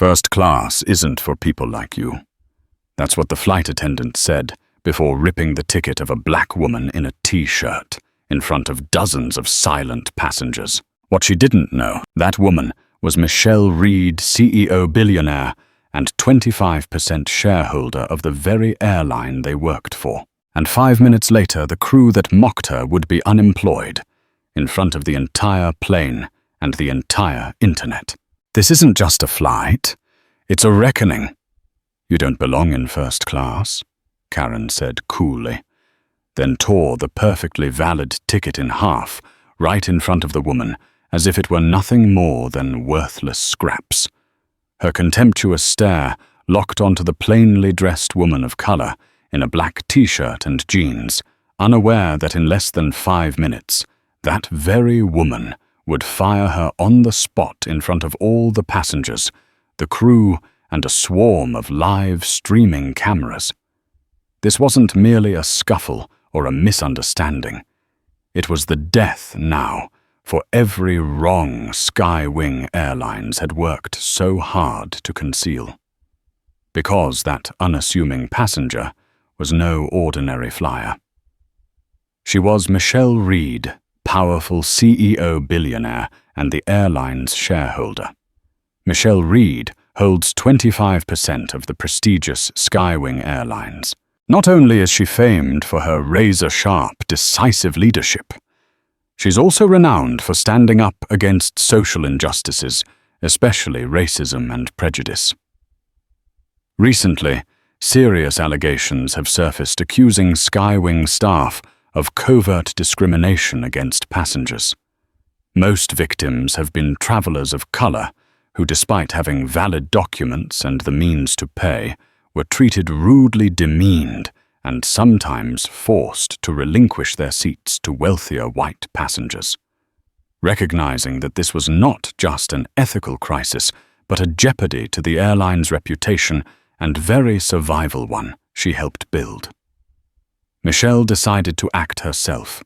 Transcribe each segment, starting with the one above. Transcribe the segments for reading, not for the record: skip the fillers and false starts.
First class isn't for people like you. That's what the flight attendant said before ripping the ticket of a black woman in a t-shirt in front of dozens of silent passengers. What she didn't know, that woman was Michelle Reed, CEO billionaire and 25% shareholder of the very airline they worked for. And 5 minutes later, the crew that mocked her would be unemployed in front of the entire plane and the entire internet. This isn't just a flight, it's a reckoning. You don't belong in first class, Karen said coolly, then tore the perfectly valid ticket in half right in front of the woman as if it were nothing more than worthless scraps. Her contemptuous stare locked onto the plainly dressed woman of color in a black t-shirt and jeans, unaware that in less than 5 minutes, that very woman would fire her on the spot in front of all the passengers, the crew, and a swarm of live streaming cameras. This wasn't merely a scuffle or a misunderstanding. It was the death now for every wrong Skywing Airlines had worked so hard to conceal. Because that unassuming passenger was no ordinary flyer. She was Michelle Reed, powerful CEO billionaire and the airline's shareholder. Michelle Reed holds 25% of the prestigious Skywing Airlines. Not only is she famed for her razor-sharp, decisive leadership, she's also renowned for standing up against social injustices, especially racism and prejudice. Recently, serious allegations have surfaced accusing Skywing staff of covert discrimination against passengers. Most victims have been travelers of color who, despite having valid documents and the means to pay, were treated rudely demeaned and sometimes forced to relinquish their seats to wealthier white passengers. Recognizing that this was not just an ethical crisis, but a jeopardy to the airline's reputation and very survival one she helped build. Michelle decided to act herself.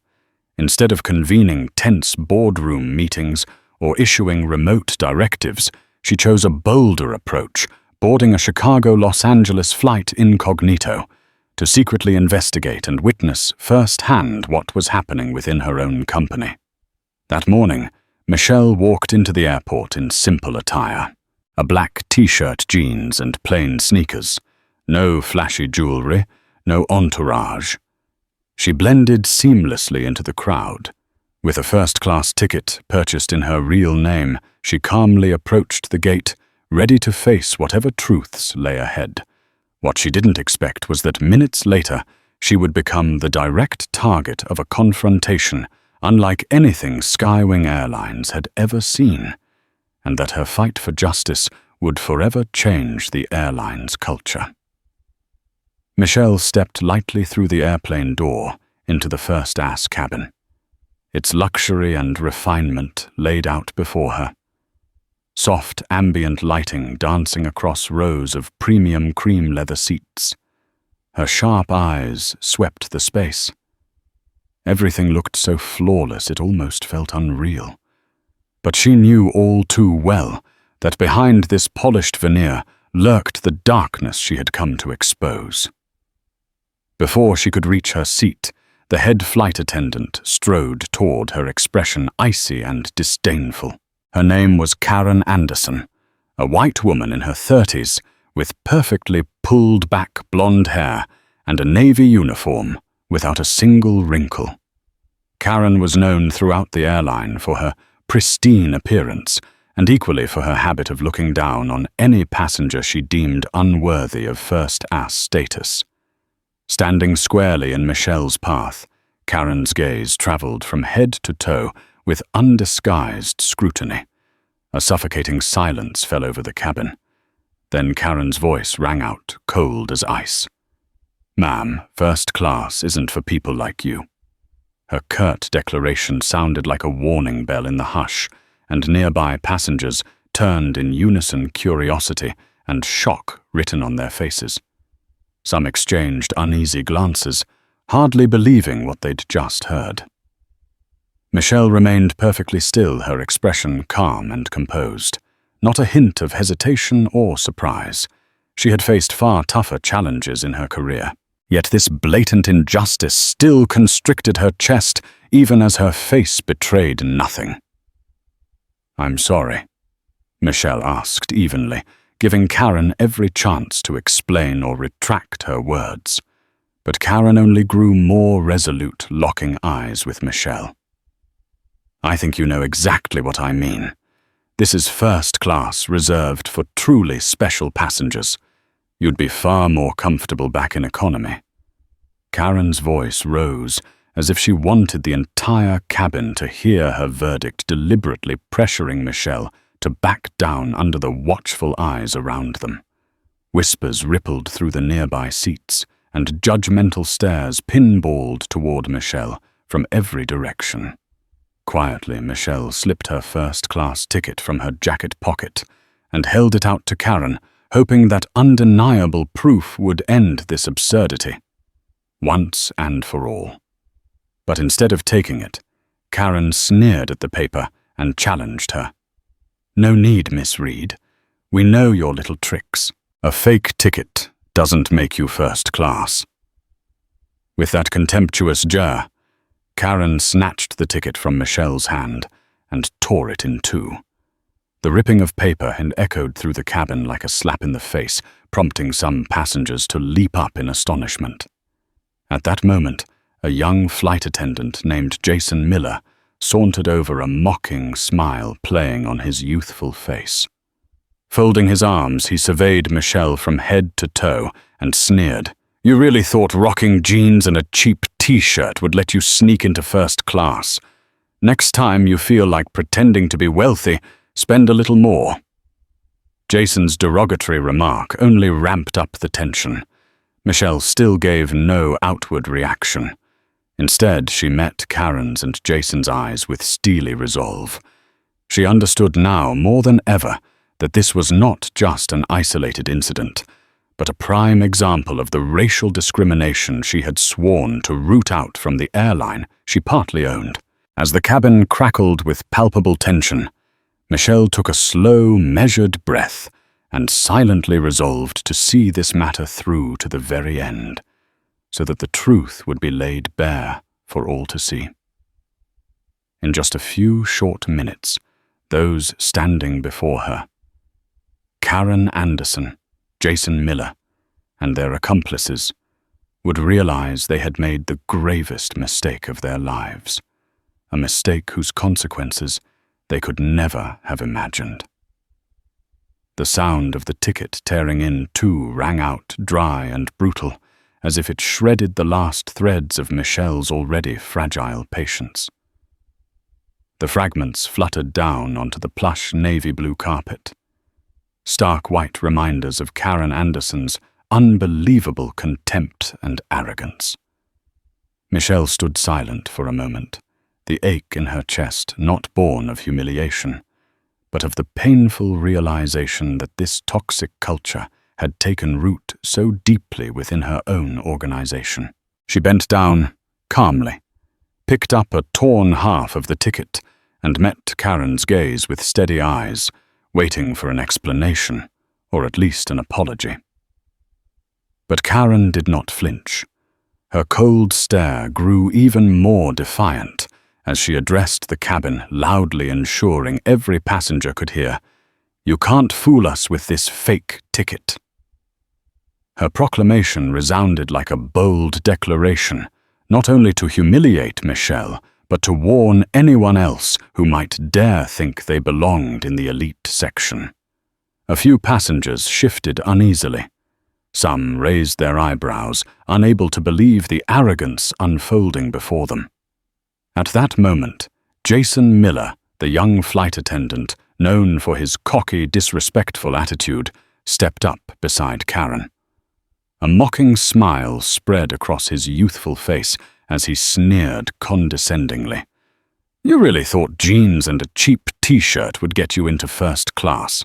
Instead of convening tense boardroom meetings or issuing remote directives, she chose a bolder approach, boarding a Chicago-Los Angeles flight incognito to secretly investigate and witness firsthand what was happening within her own company. That morning, Michelle walked into the airport in simple attire, a black t-shirt, jeans, and plain sneakers. No flashy jewelry, no entourage. She blended seamlessly into the crowd. With a first-class ticket purchased in her real name, she calmly approached the gate, ready to face whatever truths lay ahead. What she didn't expect was that minutes later, she would become the direct target of a confrontation unlike anything Skywing Airlines had ever seen, and that her fight for justice would forever change the airline's culture. Michelle stepped lightly through the airplane door into the first-class cabin, its luxury and refinement laid out before her. Soft ambient lighting dancing across rows of premium cream leather seats. Her sharp eyes swept the space. Everything looked so flawless it almost felt unreal. But she knew all too well that behind this polished veneer lurked the darkness she had come to expose. Before she could reach her seat, the head flight attendant strode toward her, expression icy and disdainful. Her name was Karen Anderson, a white woman in her 30s with perfectly pulled-back blonde hair and a navy uniform without a single wrinkle. Karen was known throughout the airline for her pristine appearance and equally for her habit of looking down on any passenger she deemed unworthy of first-class status. Standing squarely in Michelle's path, Karen's gaze traveled from head to toe with undisguised scrutiny. A suffocating silence fell over the cabin. Then Karen's voice rang out, cold as ice. "Ma'am, first class isn't for people like you." Her curt declaration sounded like a warning bell in the hush, and nearby passengers turned in unison, curiosity and shock written on their faces. Some exchanged uneasy glances, hardly believing what they'd just heard. Michelle remained perfectly still, her expression calm and composed. not a hint of hesitation or surprise. She had faced far tougher challenges in her career. Yet this blatant injustice still constricted her chest, even as her face betrayed nothing. "I'm sorry," Michelle asked evenly, giving Karen every chance to explain or retract her words. But Karen only grew more resolute, locking eyes with Michelle. "I think you know exactly what I mean. This is first class, reserved for truly special passengers. You'd be far more comfortable back in economy." Karen's voice rose, as if she wanted the entire cabin to hear her verdict, deliberately pressuring Michelle to back down under the watchful eyes around them. Whispers rippled through the nearby seats, and judgmental stares pinballed toward Michelle from every direction. Quietly, Michelle slipped her first-class ticket from her jacket pocket and held it out to Karen, hoping that undeniable proof would end this absurdity, once and for all. But instead of taking it, Karen sneered at the paper and challenged her. "No need, Miss Reed. We know your little tricks. A fake ticket doesn't make you first class." With that contemptuous jeer, Karen snatched the ticket from Michelle's hand and tore it in two. The ripping of paper had echoed through the cabin like a slap in the face, prompting some passengers to leap up in astonishment. At that moment, a young flight attendant named Jason Miller sauntered over, a mocking smile playing on his youthful face. Folding his arms, he surveyed Michelle from head to toe and sneered. "You really thought rocking jeans and a cheap t-shirt would let you sneak into first class? Next time you feel like pretending to be wealthy, spend a little more." Jason's derogatory remark only ramped up the tension. Michelle still gave no outward reaction. Instead, she met Karen's and Jason's eyes with steely resolve. She understood now more than ever that this was not just an isolated incident, but a prime example of the racial discrimination she had sworn to root out from the airline she partly owned. As the cabin crackled with palpable tension, Michelle took a slow, measured breath and silently resolved to see this matter through to the very end, so that the truth would be laid bare for all to see. In just a few short minutes, those standing before her, Karen Anderson, Jason Miller, and their accomplices, would realize they had made the gravest mistake of their lives, a mistake whose consequences they could never have imagined. The sound of the ticket tearing in too rang out dry and brutal, as if it shredded the last threads of Michelle's already fragile patience. The fragments fluttered down onto the plush navy blue carpet, stark white reminders of Karen Anderson's unbelievable contempt and arrogance. Michelle stood silent for a moment, the ache in her chest not born of humiliation, but of the painful realization that this toxic culture had taken root so deeply within her own organization. She bent down, calmly, picked up a torn half of the ticket, and met Karen's gaze with steady eyes, waiting for an explanation, or at least an apology. But Karen did not flinch. Her cold stare grew even more defiant as she addressed the cabin, loudly ensuring every passenger could hear, "You can't fool us with this fake ticket." Her proclamation resounded like a bold declaration, not only to humiliate Michelle, but to warn anyone else who might dare think they belonged in the elite section. A few passengers shifted uneasily. Some raised their eyebrows, unable to believe the arrogance unfolding before them. At that moment, Jason Miller, the young flight attendant, known for his cocky, disrespectful attitude, stepped up beside Karen. A mocking smile spread across his youthful face as he sneered condescendingly. "You really thought jeans and a cheap t-shirt would get you into first class?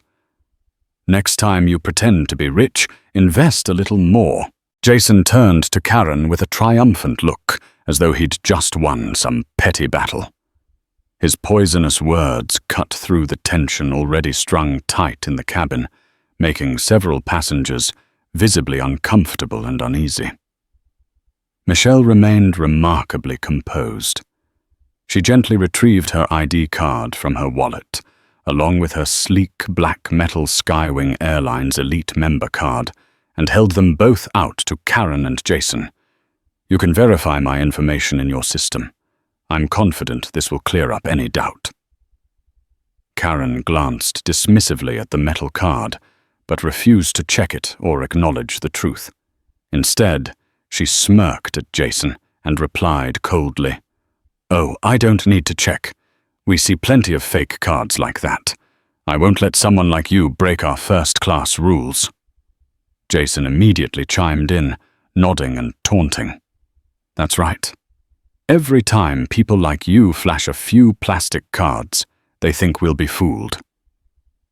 Next time you pretend to be rich, invest a little more." Jason turned to Karen with a triumphant look, as though he'd just won some petty battle. His poisonous words cut through the tension already strung tight in the cabin, making several passengers visibly uncomfortable and uneasy. Michelle remained remarkably composed. She gently retrieved her ID card from her wallet, along with her sleek black metal Skywing Airlines Elite member card, and held them both out to Karen and Jason. "You can verify my information in your system. I'm confident this will clear up any doubt." Karen glanced dismissively at the metal card, but refused to check it or acknowledge the truth. Instead, she smirked at Jason and replied coldly, "Oh, I don't need to check. We see plenty of fake cards like that. I won't let someone like you break our first-class rules." Jason immediately chimed in, nodding and taunting. "That's right. Every time people like you flash a few plastic cards, they think we'll be fooled.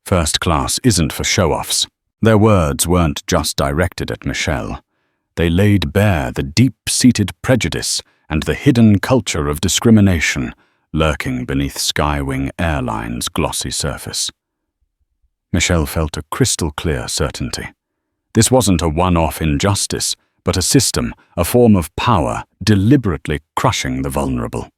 First class isn't for show-offs." Their words weren't just directed at Michelle. They laid bare the deep-seated prejudice and the hidden culture of discrimination lurking beneath Skywing Airlines' glossy surface. Michelle felt a crystal-clear certainty. This wasn't a one-off injustice, but a system, a form of power, deliberately crushing the vulnerable.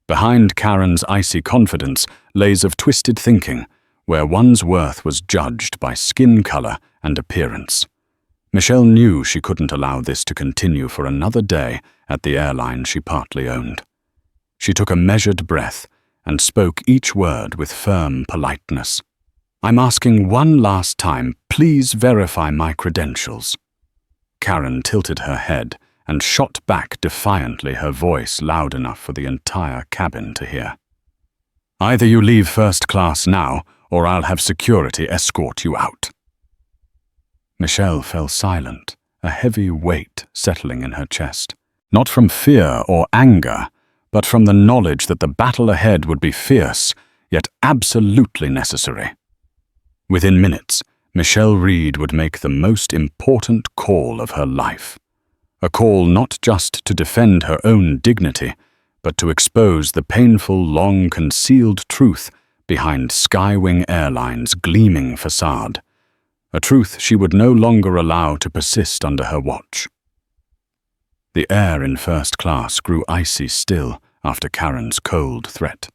Behind Karen's icy confidence lays of twisted thinking, where one's worth was judged by skin color and appearance. Michelle knew she couldn't allow this to continue for another day at the airline she partly owned. She took a measured breath and spoke each word with firm politeness. "I'm asking one last time, please verify my credentials." Karen tilted her head and shot back defiantly, her voice loud enough for the entire cabin to hear. "Either you leave first class now, or I'll have security escort you out." Michelle fell silent, a heavy weight settling in her chest. Not from fear or anger, but from the knowledge that the battle ahead would be fierce, yet absolutely necessary. Within minutes, Michelle Reed would make the most important call of her life. A call not just to defend her own dignity, but to expose the painful, long-concealed truth behind Skywing Airlines' gleaming facade. A truth she would no longer allow to persist under her watch. The air in first class grew icy still after Karen's cold threat.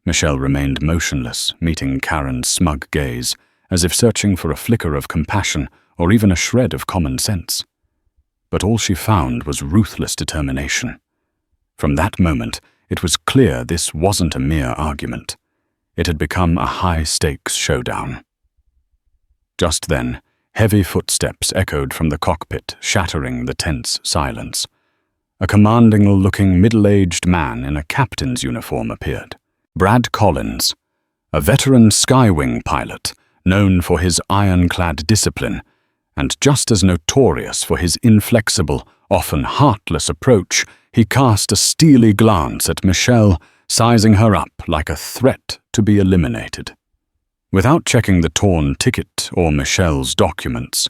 Michelle remained motionless, meeting Karen's smug gaze, as if searching for a flicker of compassion or even a shred of common sense. But all she found was ruthless determination. From that moment, it was clear this wasn't a mere argument. It had become a high-stakes showdown. Just then, heavy footsteps echoed from the cockpit, shattering the tense silence. A commanding-looking middle-aged man in a captain's uniform appeared. Brad Collins, a veteran Skywing pilot, known for his ironclad discipline, and just as notorious for his inflexible, often heartless approach, he cast a steely glance at Michelle, sizing her up like a threat to be eliminated. Without checking the torn ticket or Michelle's documents,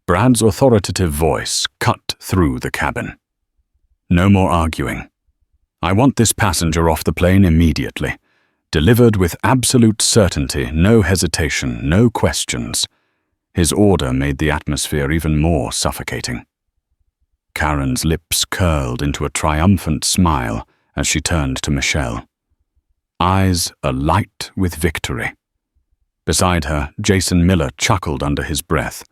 Brad's authoritative voice cut through the cabin. "No more arguing. I want this passenger off the plane immediately. Delivered with absolute certainty, no hesitation, no questions." His order made the atmosphere even more suffocating. Karen's lips curled into a triumphant smile as she turned to Michelle, eyes alight with victory. Beside her, Jason Miller chuckled under his breath,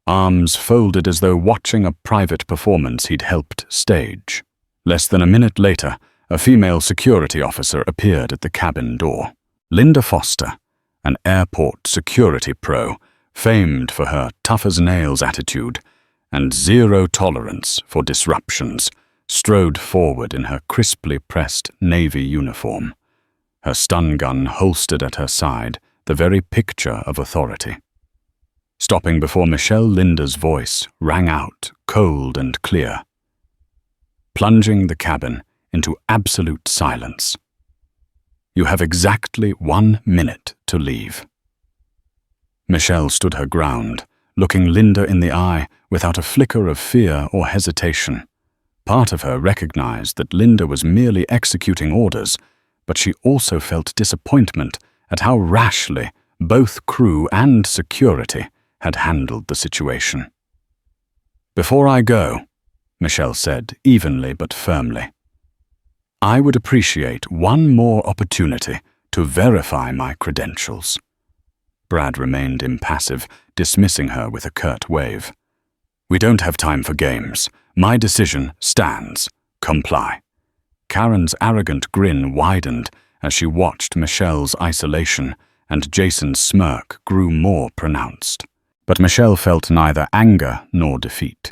arms folded as though watching a private performance he'd helped stage. Less than a minute later, a female security officer appeared at the cabin door. Linda Foster, an airport security pro, famed for her tough-as-nails attitude and zero tolerance for disruptions, strode forward in her crisply pressed Navy uniform, her stun gun holstered at her side, the very picture of authority. Stopping before Michelle, Linda's voice rang out, cold and clear, plunging the cabin into absolute silence. "You have exactly 1 minute to leave." Michelle stood her ground, looking Linda in the eye without a flicker of fear or hesitation. Part of her recognized that Linda was merely executing orders, but she also felt disappointment at how rashly both crew and security had handled the situation. "Before I go," Michelle said, evenly but firmly, "I would appreciate one more opportunity to verify my credentials." Brad remained impassive, dismissing her with a curt wave. "We don't have time for games. My decision stands. Comply." Karen's arrogant grin widened as she watched Michelle's isolation, and Jason's smirk grew more pronounced. But Michelle felt neither anger nor defeat.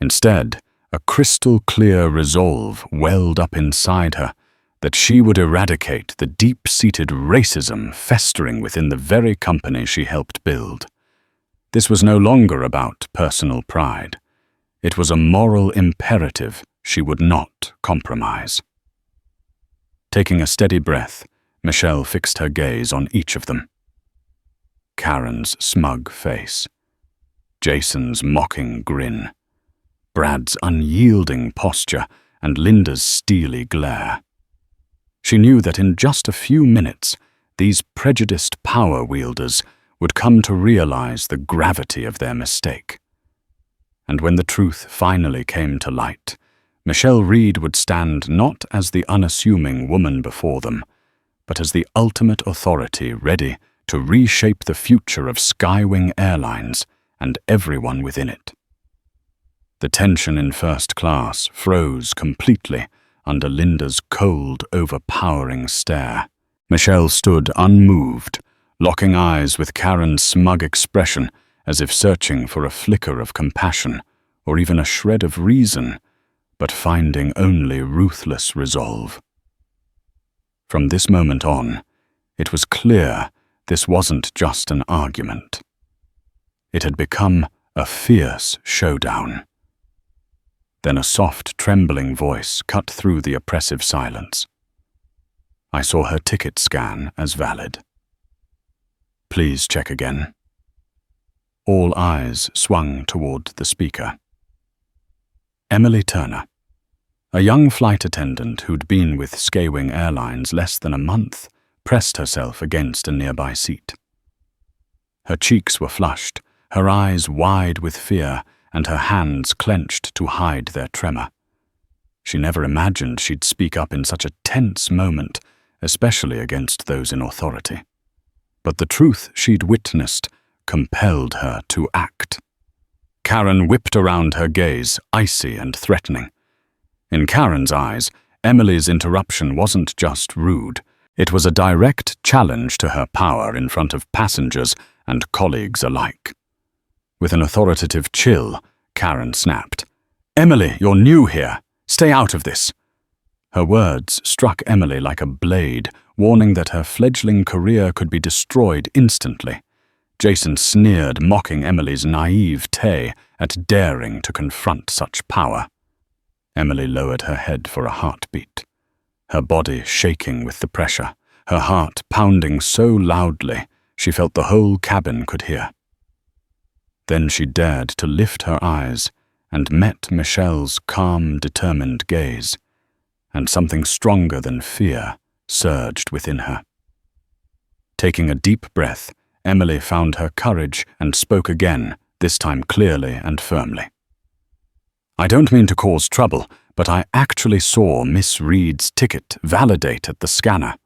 Instead, a crystal-clear resolve welled up inside her that she would eradicate the deep-seated racism festering within the very company she helped build. This was no longer about personal pride. It was a moral imperative she would not compromise. Taking a steady breath, Michelle fixed her gaze on each of them. Karen's smug face, Jason's mocking grin, Brad's unyielding posture, and Linda's steely glare. She knew that in just a few minutes, these prejudiced power wielders would come to realize the gravity of their mistake. And when the truth finally came to light, Michelle Reed would stand not as the unassuming woman before them, but as the ultimate authority ready to reshape the future of Skywing Airlines and everyone within it. The tension in first class froze completely under Linda's cold, overpowering stare. Michelle stood unmoved, locking eyes with Karen's smug expression as if searching for a flicker of compassion or even a shred of reason, but finding only ruthless resolve. From this moment on, it was clear this wasn't just an argument. It had become a fierce showdown. Then a soft, trembling voice cut through the oppressive silence. I saw her ticket scan as valid. Please check again. All eyes swung toward the speaker. Emily Turner, a young flight attendant who'd been with Skywing Airlines less than a month, pressed herself against a nearby seat. Her cheeks were flushed, her eyes wide with fear, and her hands clenched to hide their tremor. She never imagined she'd speak up in such a tense moment, especially against those in authority. But the truth she'd witnessed compelled her to act. Karen whipped around her gaze, icy and threatening. In Karen's eyes, Emily's interruption wasn't just rude. It was a direct challenge to her power in front of passengers and colleagues alike. With an authoritative chill, Karen snapped, "Emily, you're new here. Stay out of this." Her words struck Emily like a blade, warning that her fledgling career could be destroyed instantly. Jason sneered, mocking Emily's naivete at daring to confront such power. Emily lowered her head for a heartbeat, her body shaking with the pressure, her heart pounding so loudly she felt the whole cabin could hear. Then she dared to lift her eyes and met Michelle's calm, determined gaze, and something stronger than fear surged within her. Taking a deep breath, Emily found her courage and spoke again, this time clearly and firmly. "I don't mean to cause trouble, but I actually saw Miss Reed's ticket validate at the scanner.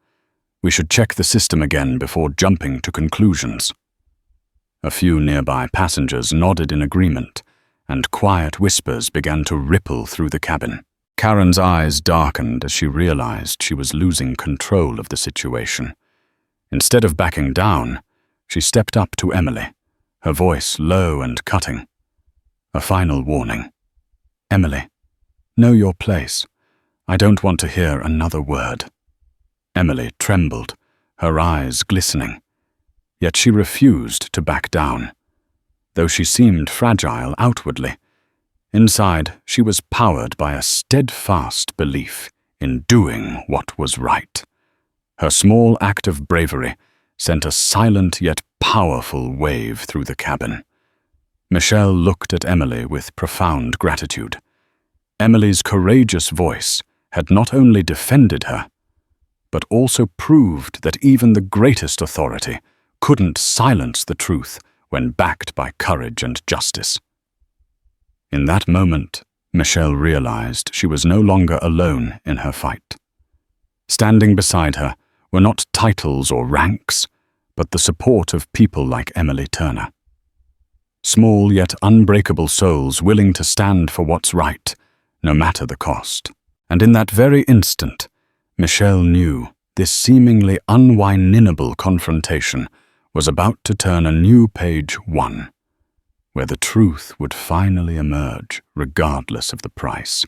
We should check the system again before jumping to conclusions." A few nearby passengers nodded in agreement, and quiet whispers began to ripple through the cabin. Karen's eyes darkened as she realized she was losing control of the situation. Instead of backing down, she stepped up to Emily, her voice low and cutting. A final warning. "Emily, know your place. I don't want to hear another word." Emily trembled, her eyes glistening. Yet she refused to back down. Though she seemed fragile outwardly, inside she was powered by a steadfast belief in doing what was right. Her small act of bravery sent a silent yet powerful wave through the cabin. Michelle looked at Emily with profound gratitude. Emily's courageous voice had not only defended her, but also proved that even the greatest authority couldn't silence the truth when backed by courage and justice. In that moment, Michelle realized she was no longer alone in her fight. Standing beside her were not titles or ranks, but the support of people like Emily Turner. Small yet unbreakable souls willing to stand for what's right, no matter the cost. And in that very instant, Michelle knew this seemingly unwinnable confrontation was about to turn a new page one, where the truth would finally emerge regardless of the price.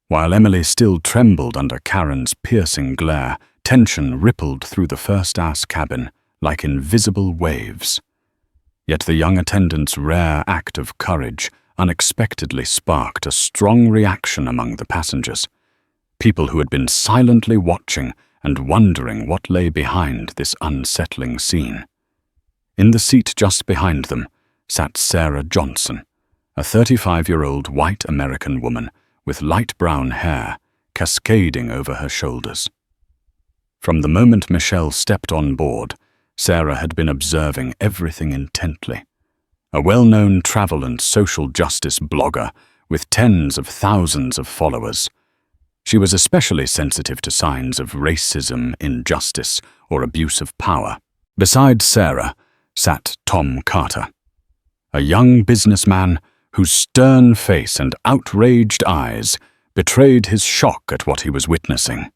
While Emily still trembled under Karen's piercing glare, tension rippled through the first-class cabin like invisible waves. Yet the young attendant's rare act of courage unexpectedly sparked a strong reaction among the passengers, people who had been silently watching and wondering what lay behind this unsettling scene. In the seat just behind them sat Sarah Johnson, a 35-year-old white American woman with light brown hair cascading over her shoulders. From the moment Michelle stepped on board, Sarah had been observing everything intently. A well-known travel and social justice blogger with tens of thousands of followers, she was especially sensitive to signs of racism, injustice, or abuse of power. Beside Sarah sat Tom Carter, a young businessman whose stern face and outraged eyes betrayed his shock at what he was witnessing.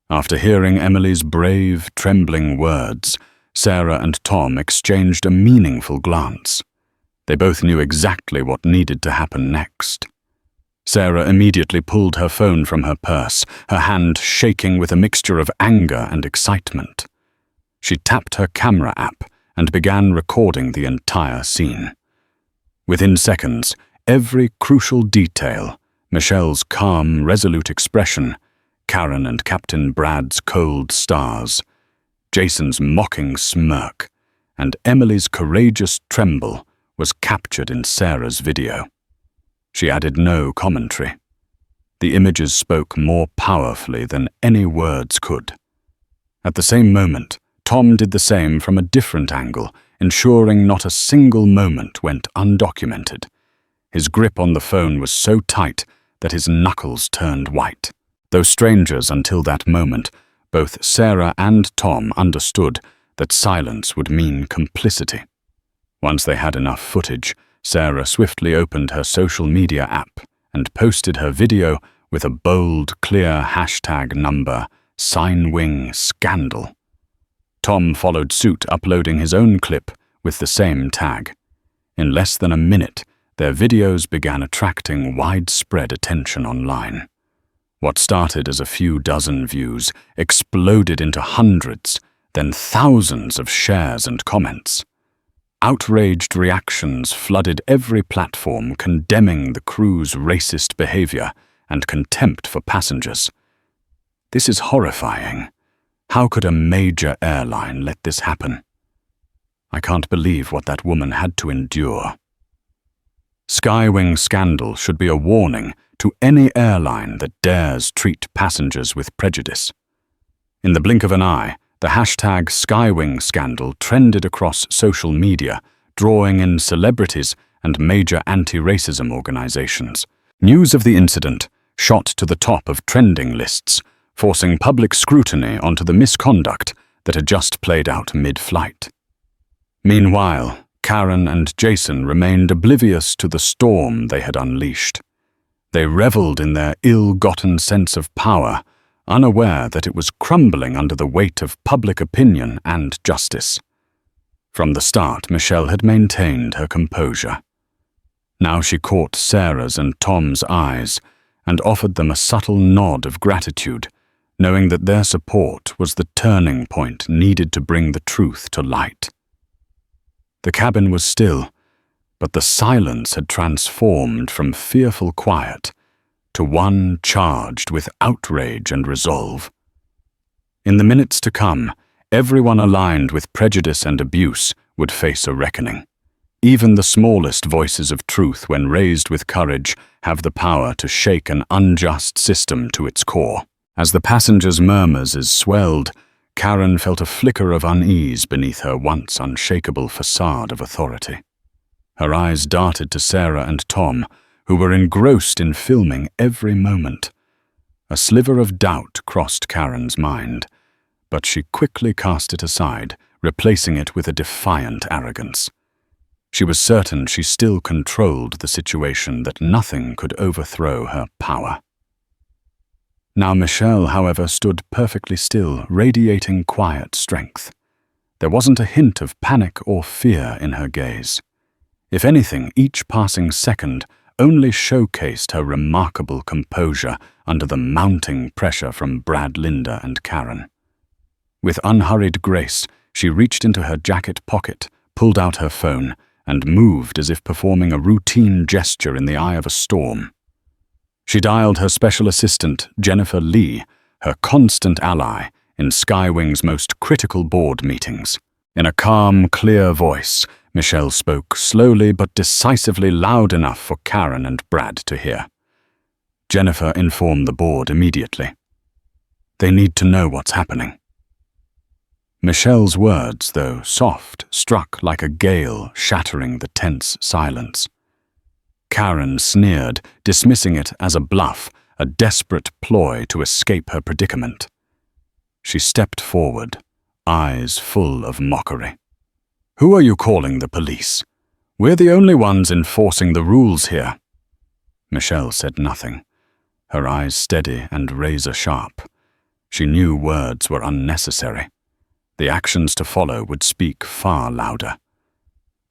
After hearing Emily's brave, trembling words, Sarah and Tom exchanged a meaningful glance. They both knew exactly what needed to happen next. Sarah immediately pulled her phone from her purse, her hand shaking with a mixture of anger and excitement. She tapped her camera app and began recording the entire scene. Within seconds, every crucial detail, Michelle's calm, resolute expression, Karen and Captain Brad's cold stars, Jason's mocking smirk, and Emily's courageous tremble was captured in Sarah's video. She added no commentary. The images spoke more powerfully than any words could. At the same moment, Tom did the same from a different angle, ensuring not a single moment went undocumented. His grip on the phone was so tight that his knuckles turned white. Though strangers until that moment, both Sarah and Tom understood that silence would mean complicity. Once they had enough footage, Sarah swiftly opened her social media app and posted her video with a bold, clear hashtag number, #SignWingScandal. Tom followed suit, uploading his own clip with the same tag. In less than a minute, their videos began attracting widespread attention online. What started as a few dozen views exploded into hundreds, then thousands of shares and comments. Outraged reactions flooded every platform, condemning the crew's racist behavior and contempt for passengers. "This is horrifying. How could a major airline let this happen? I can't believe what that woman had to endure." SkyWingScandal should be a warning to any airline that dares treat passengers with prejudice. In the blink of an eye, the hashtag SkyWingScandal trended across social media, drawing in celebrities and major anti-racism organizations. News of the incident shot to the top of trending lists, forcing public scrutiny onto the misconduct that had just played out mid-flight. Meanwhile, Karen and Jason remained oblivious to the storm they had unleashed. They reveled in their ill-gotten sense of power, unaware that it was crumbling under the weight of public opinion and justice. From the start, Michelle had maintained her composure. Now she caught Sarah's and Tom's eyes and offered them a subtle nod of gratitude, knowing that their support was the turning point needed to bring the truth to light. The cabin was still, but the silence had transformed from fearful quiet to one charged with outrage and resolve. In the minutes to come, everyone aligned with prejudice and abuse would face a reckoning. Even the smallest voices of truth, when raised with courage, have the power to shake an unjust system to its core. As the passengers' murmurs swelled, Karen felt a flicker of unease beneath her once unshakable facade of authority. Her eyes darted to Sarah and Tom, who were engrossed in filming every moment. A sliver of doubt crossed Karen's mind, but she quickly cast it aside, replacing it with a defiant arrogance. She was certain she still controlled the situation, that nothing could overthrow her power. Now Michelle, however, stood perfectly still, radiating quiet strength. There wasn't a hint of panic or fear in her gaze. If anything, each passing second only showcased her remarkable composure under the mounting pressure from Brad, Linda, and Karen. With unhurried grace, she reached into her jacket pocket, pulled out her phone, and moved as if performing a routine gesture in the eye of a storm. She dialed her special assistant, Jennifer Lee, her constant ally in Skywing's most critical board meetings. In a calm, clear voice, Michelle spoke slowly but decisively, loud enough for Karen and Brad to hear. Jennifer informed the board immediately. They need to know what's happening. Michelle's words, though soft, struck like a gale, shattering the tense silence. Karen sneered, dismissing it as a bluff, a desperate ploy to escape her predicament. She stepped forward, eyes full of mockery. "Who are you calling the police? We're the only ones enforcing the rules here." Michelle said nothing, her eyes steady and razor-sharp. She knew words were unnecessary. The actions to follow would speak far louder.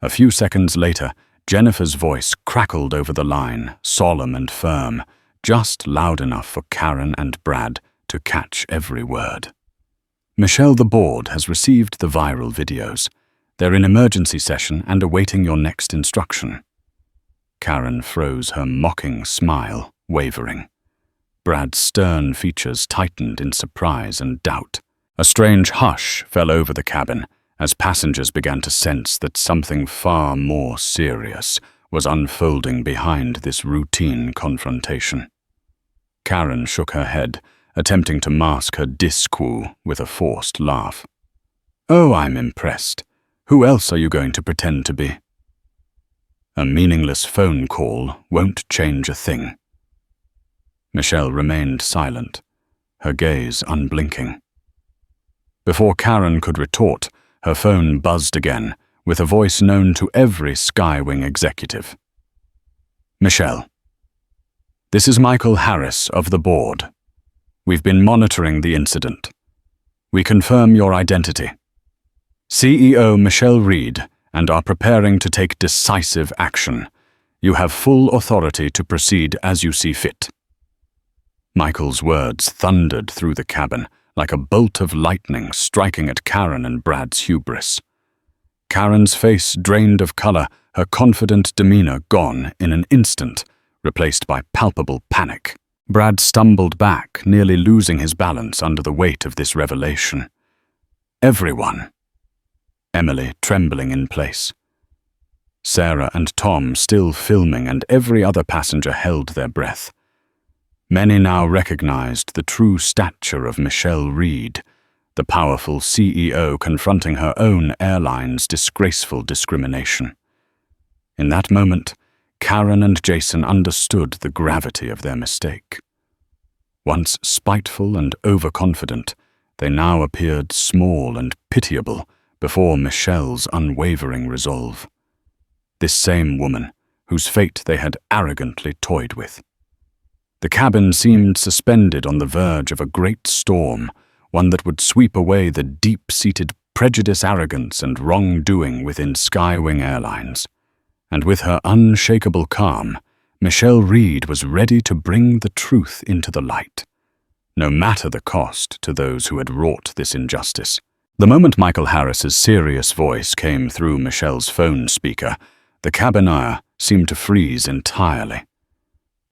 A few seconds later, Jennifer's voice crackled over the line, solemn and firm, just loud enough for Karen and Brad to catch every word. "Michelle, the board has received the viral videos. They're in emergency session and awaiting your next instruction." Karen froze, her mocking smile wavering. Brad's stern features tightened in surprise and doubt. A strange hush fell over the cabin as passengers began to sense that something far more serious was unfolding behind this routine confrontation. Karen shook her head, attempting to mask her discool with a forced laugh. "Oh, I'm impressed. Who else are you going to pretend to be?" "A meaningless phone call won't change a thing." Michelle remained silent, her gaze unblinking. Before Karen could retort, her phone buzzed again, with a voice known to every Skywing executive. "Michelle, this is Michael Harris of the board. We've been monitoring the incident. We confirm your identity. CEO Michelle Reed, and are preparing to take decisive action. You have full authority to proceed as you see fit." Michael's words thundered through the cabin, like a bolt of lightning striking at Karen and Brad's hubris. Karen's face drained of color, her confident demeanor gone in an instant, replaced by palpable panic. Brad stumbled back, nearly losing his balance under the weight of this revelation. "Everyone." Emily trembling in place. Sarah and Tom still filming, and every other passenger held their breath. Many now recognized the true stature of Michelle Reed, the powerful CEO confronting her own airline's disgraceful discrimination. In that moment, Karen and Jason understood the gravity of their mistake. Once spiteful and overconfident, they now appeared small and pitiable before Michelle's unwavering resolve. This same woman, whose fate they had arrogantly toyed with. The cabin seemed suspended on the verge of a great storm, one that would sweep away the deep-seated prejudice, arrogance, and wrongdoing within Skywing Airlines. And with her unshakable calm, Michelle Reed was ready to bring the truth into the light, no matter the cost to those who had wrought this injustice. The moment Michael Harris's serious voice came through Michelle's phone speaker, the cabin air seemed to freeze entirely.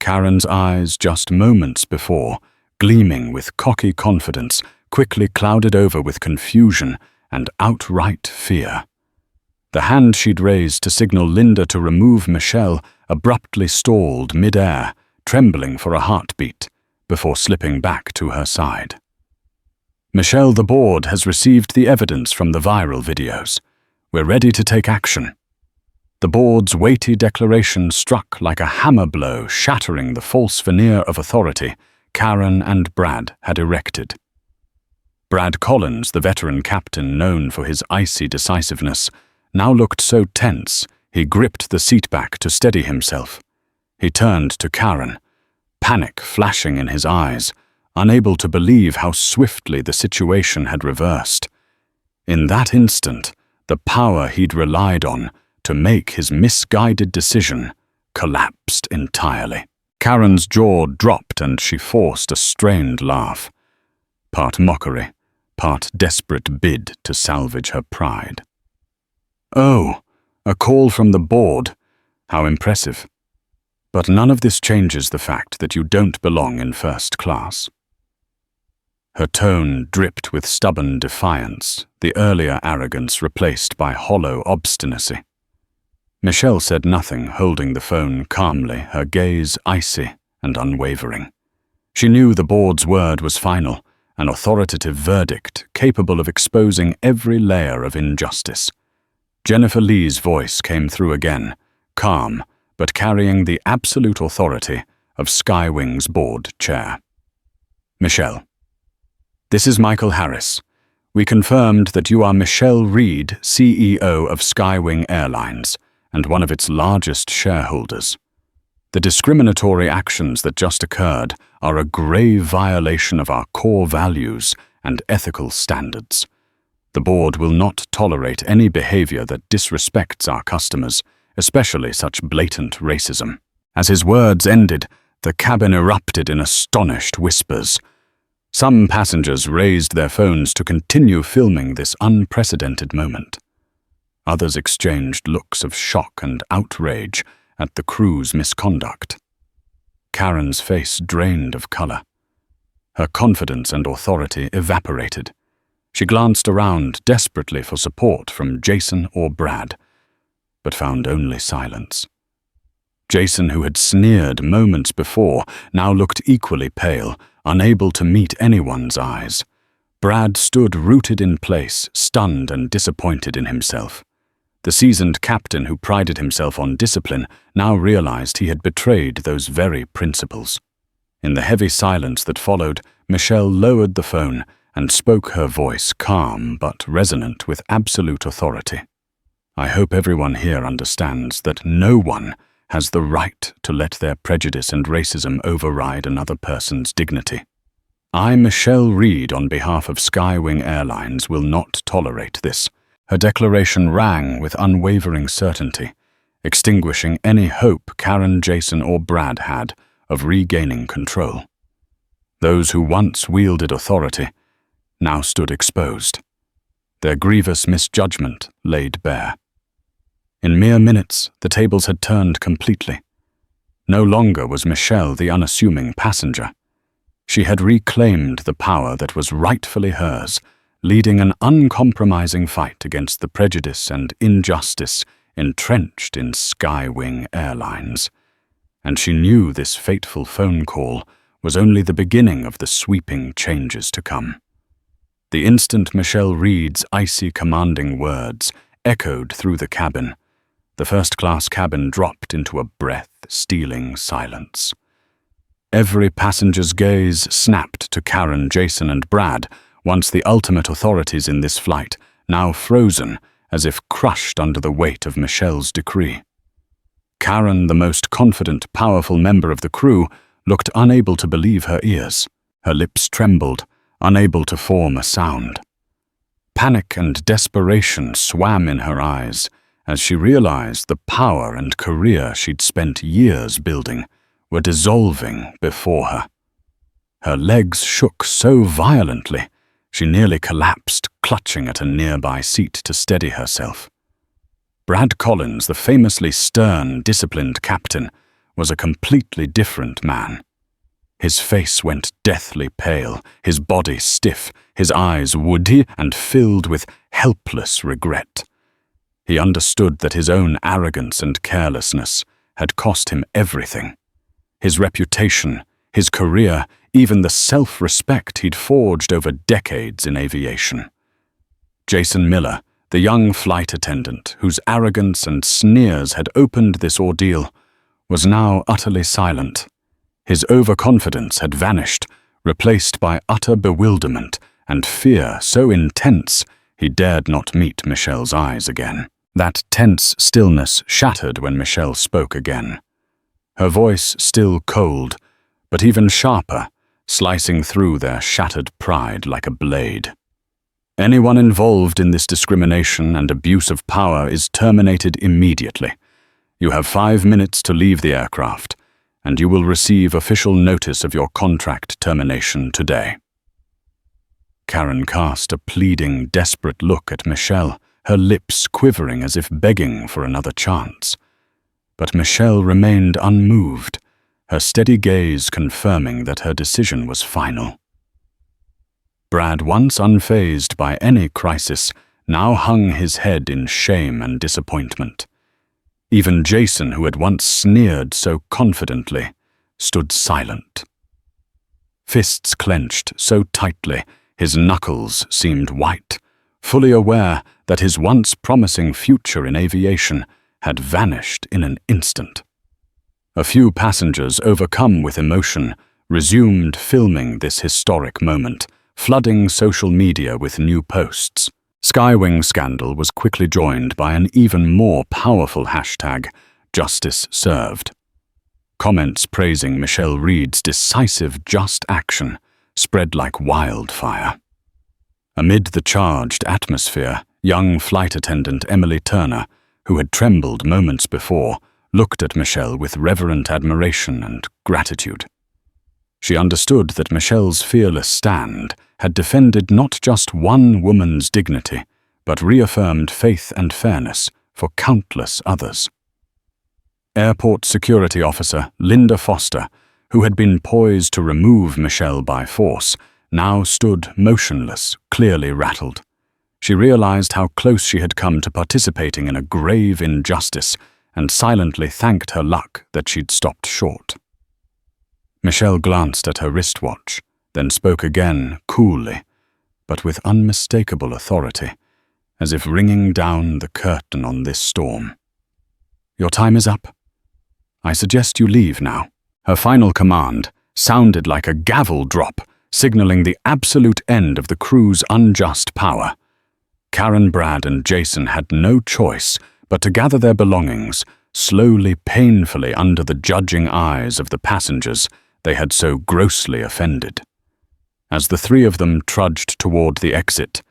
Karen's eyes, just moments before, gleaming with cocky confidence, quickly clouded over with confusion and outright fear. The hand she'd raised to signal Linda to remove Michelle abruptly stalled mid-air, trembling for a heartbeat, before slipping back to her side. "Michelle, the board has received the evidence from the viral videos. We're ready to take action." The board's weighty declaration struck like a hammer blow, shattering the false veneer of authority Karen and Brad had erected. Brad Collins, the veteran captain known for his icy decisiveness, now looked so tense he gripped the seat back to steady himself. He turned to Karen, panic flashing in his eyes, unable to believe how swiftly the situation had reversed. In that instant, the power he'd relied on to make his misguided decision collapsed entirely. Karen's jaw dropped and she forced a strained laugh, part mockery, part desperate bid to salvage her pride. "Oh, a call from the board. How impressive. But none of this changes the fact that you don't belong in first class." Her tone dripped with stubborn defiance, the earlier arrogance replaced by hollow obstinacy. Michelle said nothing, holding the phone calmly, her gaze icy and unwavering. She knew the board's word was final, an authoritative verdict capable of exposing every layer of injustice. Jennifer Lee's voice came through again, calm, but carrying the absolute authority of Skywing's board chair. "Michelle, this is Michael Harris. We confirmed that you are Michelle Reed, CEO of Skywing Airlines, and one of its largest shareholders. The discriminatory actions that just occurred are a grave violation of our core values and ethical standards. The board will not tolerate any behavior that disrespects our customers, especially such blatant racism." As his words ended, the cabin erupted in astonished whispers. Some passengers raised their phones to continue filming this unprecedented moment. Others exchanged looks of shock and outrage at the crew's misconduct. Karen's face drained of color. Her confidence and authority evaporated. She glanced around desperately for support from Jason or Brad, but found only silence. Jason, who had sneered moments before, now looked equally pale, unable to meet anyone's eyes. Brad stood rooted in place, stunned and disappointed in himself. The seasoned captain who prided himself on discipline now realized he had betrayed those very principles. In the heavy silence that followed, Michelle lowered the phone and spoke, her voice calm but resonant with absolute authority. "I hope everyone here understands that no one has the right to let their prejudice and racism override another person's dignity. I, Michelle Reed, on behalf of Skywing Airlines, will not tolerate this." Her declaration rang with unwavering certainty, extinguishing any hope Karen, Jason, or Brad had of regaining control. Those who once wielded authority now stood exposed, their grievous misjudgment laid bare. In mere minutes, the tables had turned completely. No longer was Michelle the unassuming passenger. She had reclaimed the power that was rightfully hers, leading an uncompromising fight against the prejudice and injustice entrenched in Skywing Airlines. And she knew this fateful phone call was only the beginning of the sweeping changes to come. The instant Michelle Reed's icy commanding words echoed through the cabin, the first-class cabin dropped into a breath-stealing silence. Every passenger's gaze snapped to Karen, Jason, and Brad, once the ultimate authorities in this flight, now frozen as if crushed under the weight of Michelle's decree. Karen, the most confident, powerful member of the crew, looked unable to believe her ears. Her lips trembled, unable to form a sound. Panic and desperation swam in her eyes as she realized the power and career she'd spent years building were dissolving before her. Her legs shook so violently, she nearly collapsed, clutching at a nearby seat to steady herself. Brad Collins, the famously stern, disciplined captain, was a completely different man. His face went deathly pale, his body stiff, his eyes woody and filled with helpless regret. He understood that his own arrogance and carelessness had cost him everything. His reputation, his career, even the self-respect he'd forged over decades in aviation. Jason Miller, the young flight attendant whose arrogance and sneers had opened this ordeal, was now utterly silent. His overconfidence had vanished, replaced by utter bewilderment and fear so intense he dared not meet Michelle's eyes again. That tense stillness shattered when Michelle spoke again. Her voice still cold, but even sharper, slicing through their shattered pride like a blade. Anyone involved in this discrimination and abuse of power is terminated immediately. You have 5 minutes to leave the aircraft, and you will receive official notice of your contract termination today. Karen cast a pleading, desperate look at Michelle, her lips quivering as if begging for another chance. But Michelle remained unmoved, her steady gaze confirming that her decision was final. Brad, once unfazed by any crisis, now hung his head in shame and disappointment. Even Jason, who had once sneered so confidently, stood silent. Fists clenched so tightly, his knuckles seemed white, fully aware that his once promising future in aviation had vanished in an instant. A few passengers, overcome with emotion, resumed filming this historic moment, flooding social media with new posts. Skywing scandal was quickly joined by an even more powerful hashtag, Justice Served. Comments praising Michelle Reed's decisive just action spread like wildfire. Amid the charged atmosphere, young flight attendant Emily Turner, who had trembled moments before, looked at Michelle with reverent admiration and gratitude. She understood that Michelle's fearless stand had defended not just one woman's dignity, but reaffirmed faith and fairness for countless others. Airport security officer Linda Foster, who had been poised to remove Michelle by force, now stood motionless, clearly rattled. She realized how close she had come to participating in a grave injustice and silently thanked her luck that she'd stopped short. Michelle glanced at her wristwatch, then spoke again, coolly, but with unmistakable authority, as if ringing down the curtain on this storm. "Your time is up. I suggest you leave now." Her final command sounded like a gavel drop, signaling the absolute end of the crew's unjust power. Karen, Brad, and Jason had no choice but to gather their belongings, slowly, painfully under the judging eyes of the passengers they had so grossly offended. As the three of them trudged toward the exit,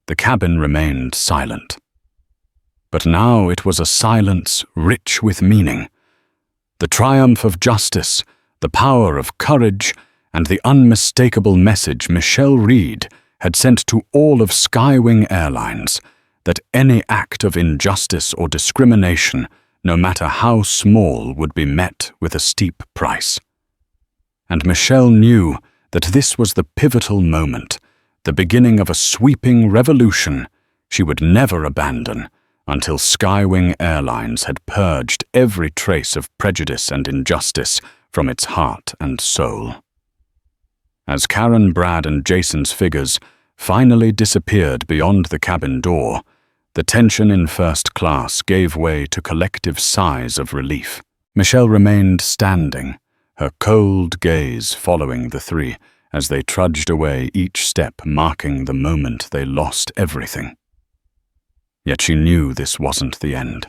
the cabin remained silent. But now it was a silence rich with meaning. The triumph of justice, the power of courage, and the unmistakable message Michelle Reed had sent to all of Skywing Airlines that any act of injustice or discrimination, no matter how small, would be met with a steep price. And Michelle knew that this was the pivotal moment, the beginning of a sweeping revolution she would never abandon until Skywing Airlines had purged every trace of prejudice and injustice from its heart and soul. As Karen, Brad, and Jason's figures finally disappeared beyond the cabin door, the tension in first class gave way to collective sighs of relief. Michelle remained standing, her cold gaze following the three as they trudged away, each step marking the moment they lost everything. Yet she knew this wasn't the end.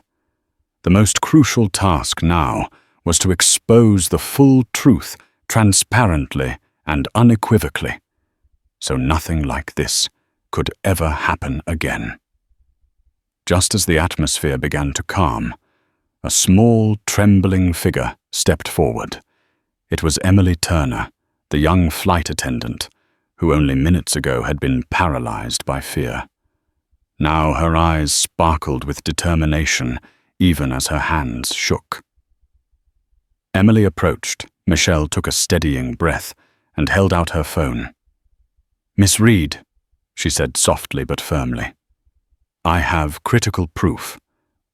The most crucial task now was to expose the full truth transparently and unequivocally, so nothing like this could ever happen again. Just as the atmosphere began to calm, a small, trembling figure stepped forward. It was Emily Turner, the young flight attendant, who only minutes ago had been paralyzed by fear. Now her eyes sparkled with determination, even as her hands shook. Emily approached. Michelle took a steadying breath and held out her phone. "Miss Reed," she said softly but firmly, "I have critical proof.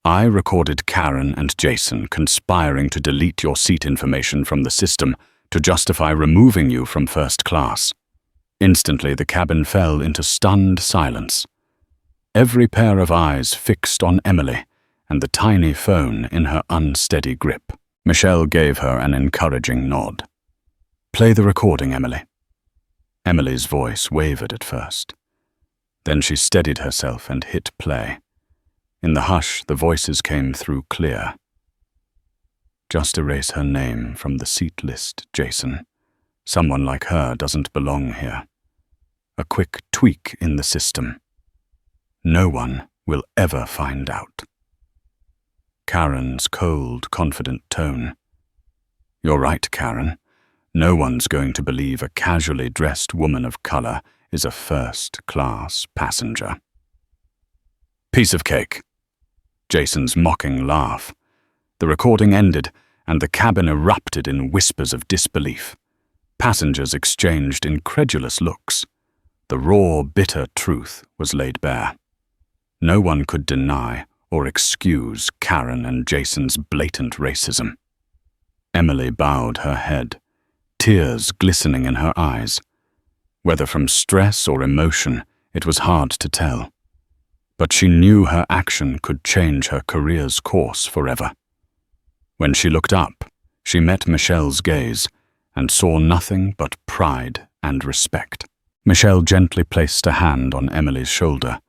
I recorded Karen and Jason conspiring to delete your seat information from the system to justify removing you from first class. Instantly, the cabin fell into stunned silence. Every pair of eyes fixed on Emily and the tiny phone in her unsteady grip. Michelle gave her an encouraging nod. "Play the recording, Emily." Emily's voice wavered at first. Then she steadied herself and hit play. In the hush, the voices came through clear. "Just erase her name from the seat list, Jason. Someone like her doesn't belong here. A quick tweak in the system. No one will ever find out." Karen's cold, confident tone. "You're right, Karen. No one's going to believe a casually dressed woman of color is a first-class passenger." "Piece of cake." Jason's mocking laugh. The recording ended, and the cabin erupted in whispers of disbelief. Passengers exchanged incredulous looks. The raw, bitter truth was laid bare. No one could deny or excuse Karen and Jason's blatant racism. Emily bowed her head, tears glistening in her eyes. Whether from stress or emotion, it was hard to tell. But she knew her action could change her career's course forever. When she looked up, she met Michelle's gaze and saw nothing but pride and respect. Michelle gently placed a hand on Emily's shoulder,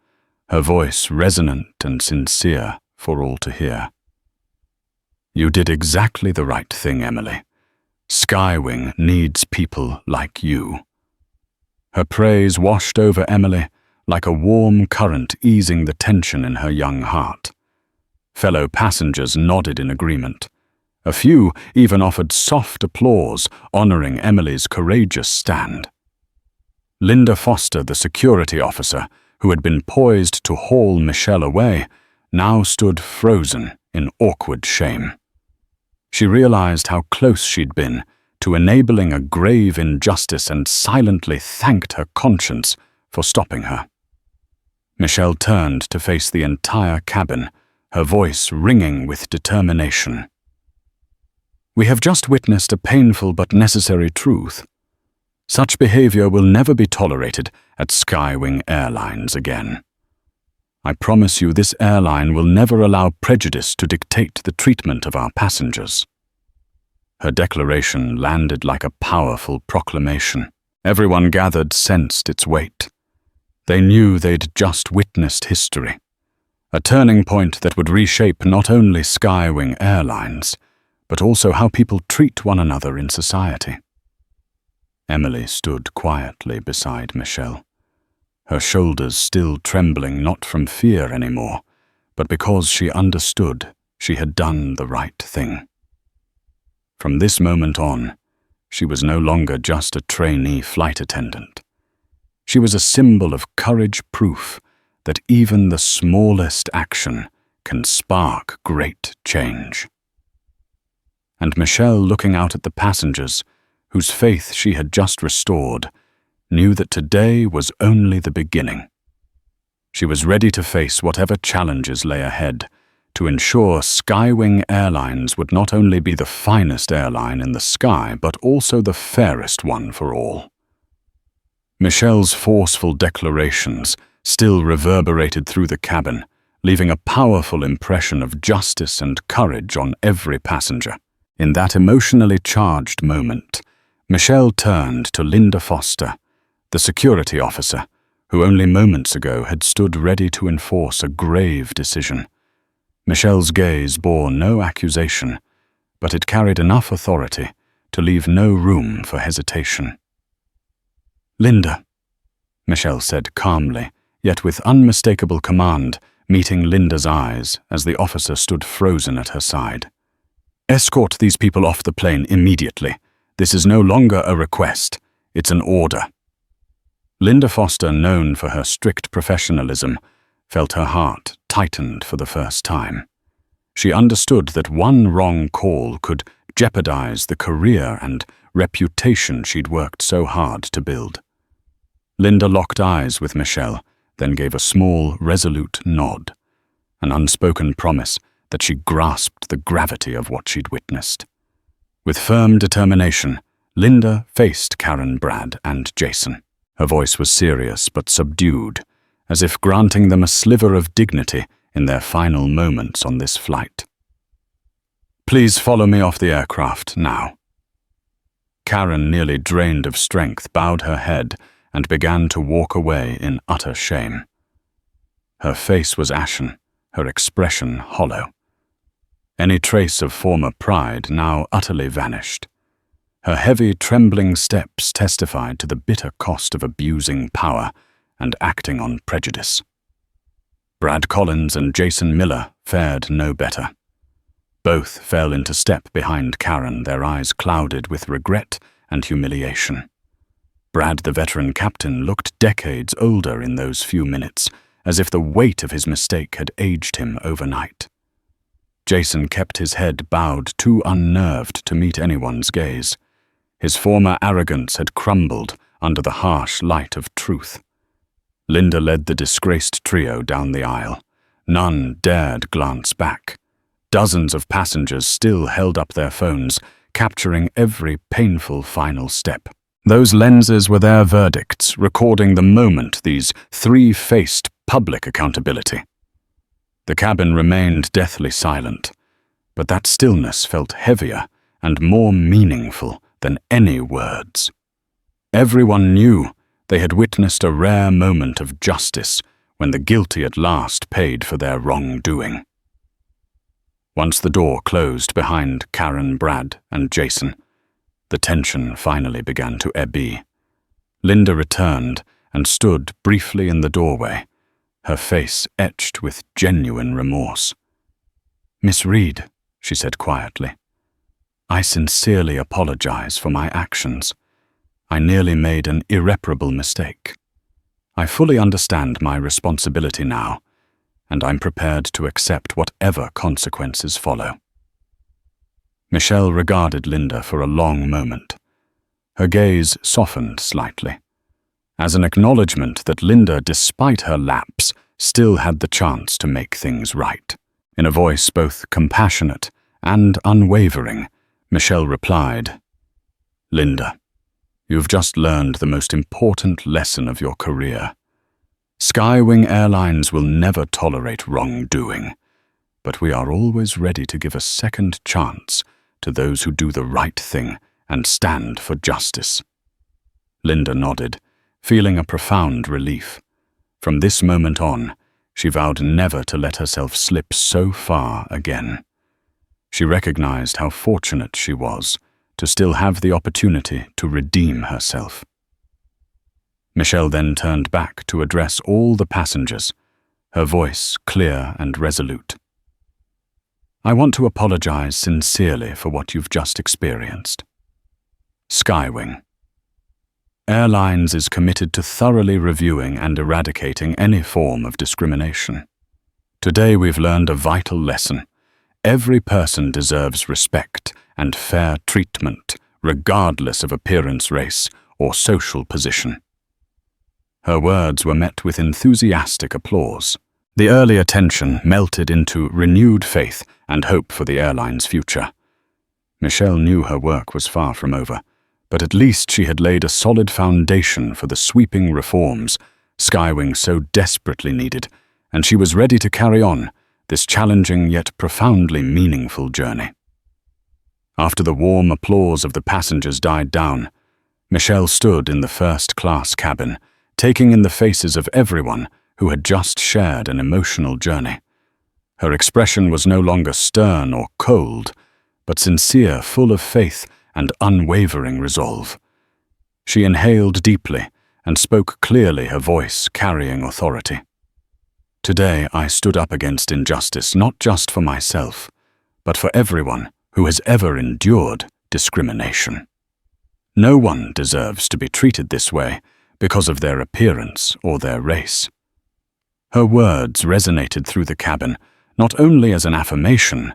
her voice resonant and sincere for all to hear. "You did exactly the right thing, Emily. Skywing needs people like you." Her praise washed over Emily like a warm current easing the tension in her young heart. Fellow passengers nodded in agreement. A few even offered soft applause, honoring Emily's courageous stand. Linda Foster, the security officer, who had been poised to haul Michelle away, now stood frozen in awkward shame. She realized how close she'd been to enabling a grave injustice and silently thanked her conscience for stopping her. Michelle turned to face the entire cabin, her voice ringing with determination. "We have just witnessed a painful but necessary truth. Such behavior will never be tolerated at Skywing Airlines again. I promise you this airline will never allow prejudice to dictate the treatment of our passengers." Her declaration landed like a powerful proclamation. Everyone gathered sensed its weight. They knew they'd just witnessed history, a turning point that would reshape not only Skywing Airlines, but also how people treat one another in society. Emily stood quietly beside Michelle, her shoulders still trembling not from fear anymore, but because she understood she had done the right thing. From this moment on, she was no longer just a trainee flight attendant. She was a symbol of courage, proof that even the smallest action can spark great change. And Michelle, looking out at the passengers, whose faith she had just restored, knew that today was only the beginning. She was ready to face whatever challenges lay ahead, to ensure Skywing Airlines would not only be the finest airline in the sky, but also the fairest one for all. Michelle's forceful declarations still reverberated through the cabin, leaving a powerful impression of justice and courage on every passenger. In that emotionally charged moment, Michelle turned to Linda Foster, the security officer, who only moments ago had stood ready to enforce a grave decision. Michelle's gaze bore no accusation, but it carried enough authority to leave no room for hesitation. "Linda," Michelle said calmly, yet with unmistakable command, meeting Linda's eyes as the officer stood frozen at her side. "Escort these people off the plane immediately. This is no longer a request, it's an order." Linda Foster, known for her strict professionalism, felt her heart tightened for the first time. She understood that one wrong call could jeopardize the career and reputation she'd worked so hard to build. Linda locked eyes with Michelle, then gave a small, resolute nod, an unspoken promise that she grasped the gravity of what she'd witnessed. With firm determination, Linda faced Karen, Brad, and Jason. Her voice was serious but subdued, as if granting them a sliver of dignity in their final moments on this flight. "Please follow me off the aircraft now." Karen, nearly drained of strength, bowed her head and began to walk away in utter shame. Her face was ashen, her expression hollow. Any trace of former pride now utterly vanished. Her heavy, trembling steps testified to the bitter cost of abusing power and acting on prejudice. Brad Collins and Jason Miller fared no better. Both fell into step behind Karen, their eyes clouded with regret and humiliation. Brad, the veteran captain, looked decades older in those few minutes, as if the weight of his mistake had aged him overnight. Jason kept his head bowed, too unnerved to meet anyone's gaze. His former arrogance had crumbled under the harsh light of truth. Linda led the disgraced trio down the aisle. None dared glance back. Dozens of passengers still held up their phones, capturing every painful final step. Those lenses were their verdicts, recording the moment these three faced public accountability. The cabin remained deathly silent, but that stillness felt heavier and more meaningful than any words. Everyone knew they had witnessed a rare moment of justice when the guilty at last paid for their wrongdoing. Once the door closed behind Karen, Brad, and Jason, the tension finally began to ebby. Linda returned and stood briefly in the doorway, her face etched with genuine remorse. "Miss Reed," she said quietly, "I sincerely apologize for my actions. I nearly made an irreparable mistake. I fully understand my responsibility now, and I'm prepared to accept whatever consequences follow." Michelle regarded Linda for a long moment. Her gaze softened slightly, as an acknowledgement that Linda, despite her lapse, still had the chance to make things right. In a voice both compassionate and unwavering, Michelle replied, "Linda, you've just learned the most important lesson of your career. Skywing Airlines will never tolerate wrongdoing, but we are always ready to give a second chance to those who do the right thing and stand for justice." Linda nodded, feeling a profound relief. From this moment on, she vowed never to let herself slip so far again. She recognized how fortunate she was to still have the opportunity to redeem herself. Michelle then turned back to address all the passengers, her voice clear and resolute. "I want to apologize sincerely for what you've just experienced. Skywing Airlines is committed to thoroughly reviewing and eradicating any form of discrimination. Today we've learned a vital lesson. Every person deserves respect and fair treatment, regardless of appearance, race, or social position." Her words were met with enthusiastic applause. The earlier tension melted into renewed faith and hope for the airline's future. Michelle knew her work was far from over, but at least she had laid a solid foundation for the sweeping reforms Skywing so desperately needed, and she was ready to carry on this challenging yet profoundly meaningful journey. After the warm applause of the passengers died down, Michelle stood in the first-class cabin, taking in the faces of everyone who had just shared an emotional journey. Her expression was no longer stern or cold, but sincere, full of faith and unwavering resolve. She inhaled deeply and spoke clearly, her voice carrying authority. "Today I stood up against injustice, not just for myself, but for everyone who has ever endured discrimination. No one deserves to be treated this way because of their appearance or their race." Her words resonated through the cabin, not only as an affirmation,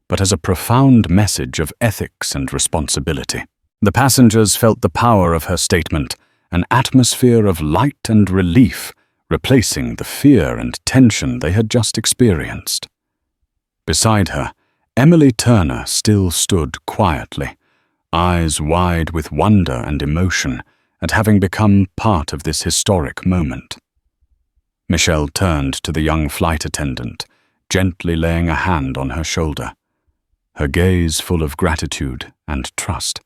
but as a profound message of ethics and responsibility. The passengers felt the power of her statement, an atmosphere of light and relief, replacing the fear and tension they had just experienced. Beside her, Emily Turner still stood quietly, eyes wide with wonder and emotion at having become part of this historic moment. Michelle turned to the young flight attendant, gently laying a hand on her shoulder, her gaze full of gratitude and trust.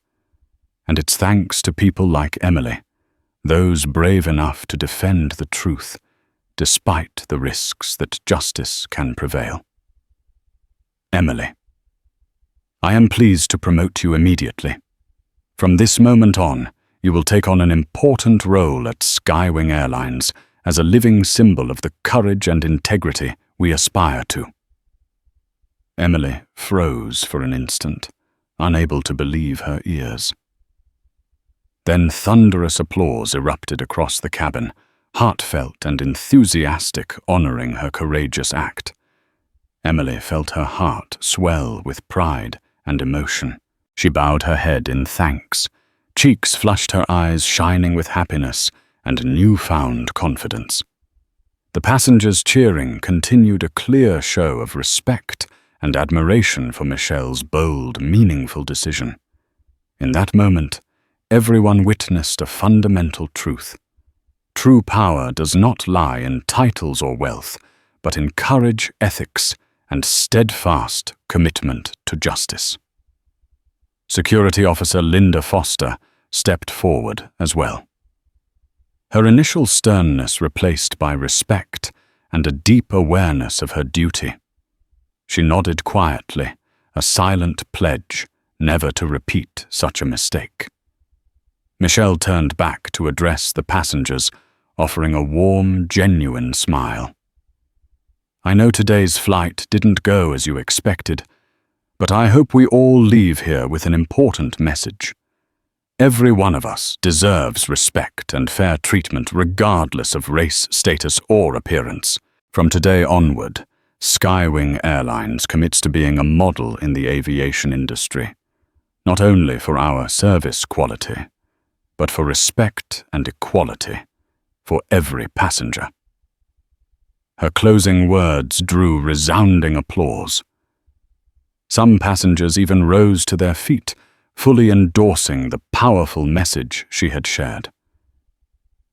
And it's thanks to people like Emily, those brave enough to defend the truth, despite the risks that justice can prevail. Emily, I am pleased to promote you immediately. From this moment on, you will take on an important role at Skywing Airlines as a living symbol of the courage and integrity we aspire to. Emily froze for an instant, unable to believe her ears. Then thunderous applause erupted across the cabin, heartfelt and enthusiastic, honoring her courageous act. Emily felt her heart swell with pride and emotion. She bowed her head in thanks, cheeks flushed, her eyes shining with happiness and newfound confidence. The passengers cheering continued, a clear show of respect and admiration for Michelle's bold, meaningful decision. In that moment, everyone witnessed a fundamental truth. True power does not lie in titles or wealth, but in courage, ethics, and steadfast commitment to justice. Security Officer Linda Foster stepped forward as well. Her initial sternness replaced by respect and a deep awareness of her duty. She nodded quietly, a silent pledge never to repeat such a mistake. Michelle turned back to address the passengers, offering a warm, genuine smile. I know today's flight didn't go as you expected, but I hope we all leave here with an important message. Every one of us deserves respect and fair treatment regardless of race, status, or appearance. From today onward, Skywing Airlines commits to being a model in the aviation industry, not only for our service quality, but for respect and equality for every passenger. Her closing words drew resounding applause. Some passengers even rose to their feet, fully endorsing the powerful message she had shared.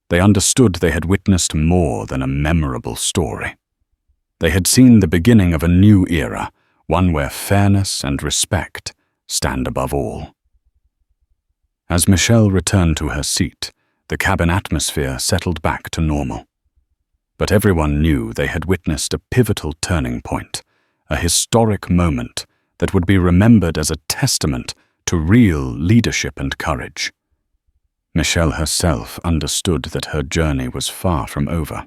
They understood they had witnessed more than a memorable story. They had seen the beginning of a new era, one where fairness and respect stand above all. As Michelle returned to her seat, the cabin atmosphere settled back to normal. But everyone knew they had witnessed a pivotal turning point, a historic moment that would be remembered as a testament to real leadership and courage. Michelle herself understood that her journey was far from over.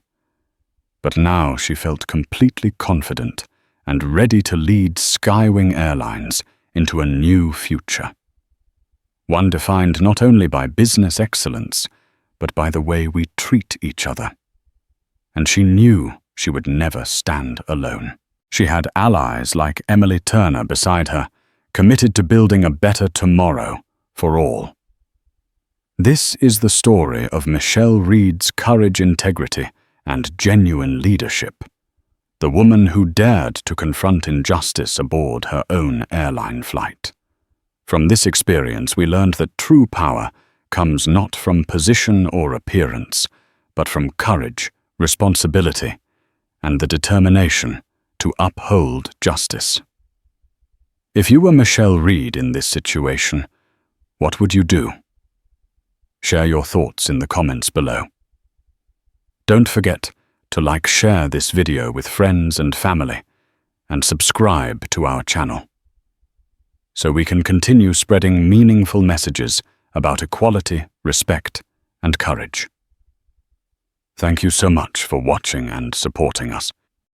But now she felt completely confident and ready to lead Skywing Airlines into a new future. One defined not only by business excellence, but by the way we treat each other. And she knew she would never stand alone. She had allies like Emily Turner beside her, committed to building a better tomorrow for all. This is the story of Michelle Reed's courage, integrity, and genuine leadership. The woman who dared to confront injustice aboard her own airline flight. From this experience, we learned that true power comes not from position or appearance, but from courage, responsibility, and the determination to uphold justice. If you were Michelle Reed in this situation, what would you do? Share your thoughts in the comments below. Don't forget to share this video with friends and family, and subscribe to our channel, so we can continue spreading meaningful messages about equality, respect, and courage. Thank you so much for watching and supporting us.